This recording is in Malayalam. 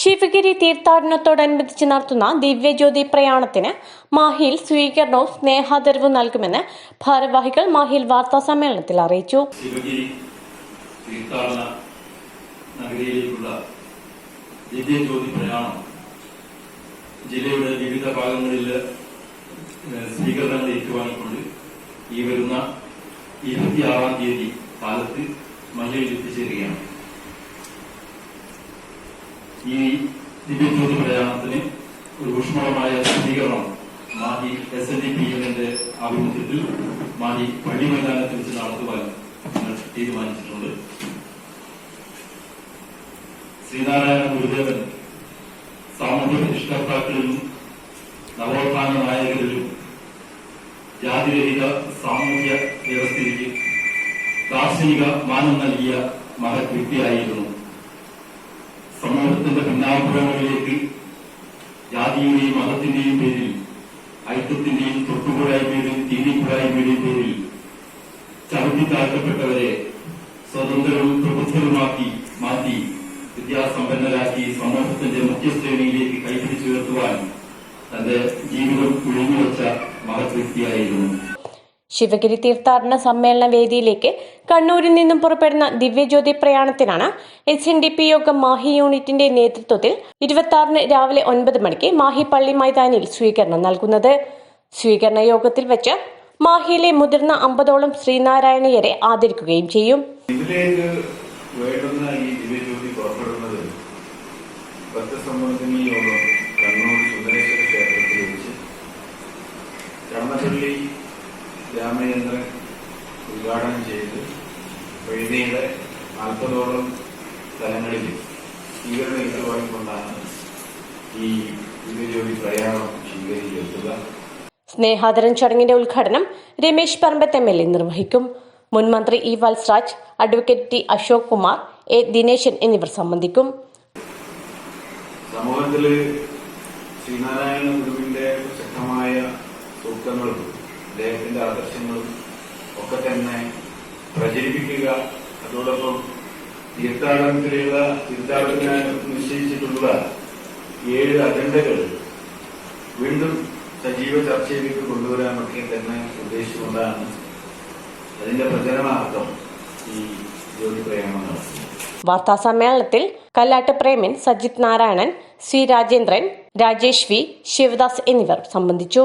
ശിവഗിരി തീർത്ഥാടനത്തോടനുബന്ധിച്ച് നടത്തുന്ന ദിവ്യജ്യോതി പ്രയാണത്തിന് മാഹിയിൽ സ്വീകരണവും സ്നേഹാദരവും നൽകുമെന്ന് ഭാരവാഹികൾ മാഹിയിൽ വാർത്താ സമ്മേളനത്തിൽ അറിയിച്ചു. ശിവഗിരി തീർത്ഥാടന നഗരിയിലേക്കുള്ള ദിവ്യജ്യോതി പ്രയാണം ജില്ലയുടെ വിവിധ ഭാഗങ്ങളിൽ സ്വീകരണങ്ങൾ ഏറ്റുവാങ്ങിക്കൊണ്ട് ഈ വരുന്ന 26-ാം തീയതി കാലത്ത് മഹിയിൽ എത്തിച്ചേരുകയാണ്. ഈ ദിവ്യജ്യോതി പ്രയാണത്തിന് ഒരു ഊഷ്മളമായ സ്വീകരണം മാഹി SNDP യൂണിയന്റെ ആഭിമുഖ്യത്തിൽ മാഹി പള്ളി മൈതാനത്തിൽ വെച്ച് നടത്തുവാൻ ഞങ്ങൾ തീരുമാനിച്ചിട്ടുണ്ട്. ശ്രീനാരായണ ഗുരുദേവൻ സാമൂഹ്യ പരിഷ്കർത്താക്കളിലും നവോത്ഥാന നായകരിലും ജാതിരഹിത സാമൂഹ്യ വ്യവസ്ഥയ്ക്ക് ദാർശനിക മാനം നൽകിയ മഹത് വ്യക്തിയായിരുന്നു. സമൂഹത്തിന്റെ പിന്നാമ്പുറങ്ങളിലേക്ക് ജാതിയുടെയും മതത്തിന്റെയും പേരിൽ, ഐക്യത്തിന്റെയും തൊട്ടുകൂടായ്മയുടെയും തീരിക്കൂടായ്മയുടെയും പേരിൽ ചവിട്ടിത്താഴ്ത്തപ്പെട്ടവരെ സ്വതന്ത്രവും പ്രബുദ്ധരുമാക്കി മാറ്റി വിദ്യാസമ്പന്നരാക്കി സമൂഹത്തിന്റെ മുഖ്യശ്രേണിയിലേക്ക് കൈപിടിച്ചുയർത്തുവാൻ തന്റെ ജീവിതം ഒഴിഞ്ഞുവച്ച മഹത് വ്യക്തിയായിരുന്നു. ശിവഗിരി തീർത്ഥാടന സമ്മേളന വേദിയിലേക്ക് കണ്ണൂരിൽ നിന്നും പുറപ്പെടുന്ന ദിവ്യജ്യോതി പ്രയാണത്തിനാണ് SNDP യോഗം മാഹി യൂണിറ്റിന്റെ നേതൃത്വത്തിൽ 26-ന് രാവിലെ 9 മണിക്ക് മാഹി പള്ളി മൈതാനിയിൽ സ്വീകരണം നൽകുന്നത്. സ്വീകരണ യോഗത്തിൽ വെച്ച് മാഹിയിലെ മുതിർന്ന 50ഓളം ശ്രീനാരായണീയരെ ആദരിക്കുകയും ചെയ്യും. ഇതിലേക്ക് വേണ്ടുന്ന ഈ ദിവ്യജ്യോതി പുറപ്പെടുന്നത് ഭക്തസംബന്ധനീയ യോഗം കണ്ണൂർ സുന്ദരേശ്വര ക്ഷേത്രത്തിൽ വെച്ച് ചമ്മപ്പള്ളി രാമചന്ദ്രൻ ഉദ്ഘാടനം ചെയ്ത് വൈദികരുടെ 40ഓളം സ്ഥലങ്ങളിൽ സ്വീകരണം ഏറ്റുവാങ്ങിക്കൊണ്ടാണ് ഈ ദിവ്യജ്യോതി പ്രയാണം സ്വീകരിച്ചെത്തുക. സ്നേഹാദരം ചടങ്ങിന്റെ ഉദ്ഘാടനം രമേശ് പറമ്പത്ത് MLA നിർവഹിക്കും. മുൻ മന്ത്രി E. Valsaraj, advocate T. Ashok Kumar, A. Dineshan എന്നിവർ സംബന്ധിക്കും. സമൂഹത്തില് ശ്രീനാരായണ ഗുരുവിന്റെ ശക്തമായ സൂക്തങ്ങളും അദ്ദേഹത്തിന്റെ ആദർശങ്ങളും ഒക്കെ തന്നെ പ്രചരിപ്പിക്കുക, അതോടൊപ്പം തീർത്ഥാടനത്തിന് നിശ്ചയിച്ചിട്ടുള്ള 7 അജണ്ടകൾ വീണ്ടും സജീവ ചർച്ചയിലേക്ക് കൊണ്ടുവരാനൊക്കെ തന്നെ ഉദ്ദേശിച്ചുകൊണ്ടാണ് അതിന്റെ പ്രചരണാർത്ഥം ഈ ജ്യോതി പ്രയാണം നടത്തുന്നത്. വാർത്താ സമ്മേളനത്തിൽ കല്ലാട്ട് പ്രേമൻ, സജിത് നാരായണൻ, C. രാജേന്ദ്രൻ, രാജേഷ് V, ശിവദാസ് എന്നിവർ സംബന്ധിച്ചു.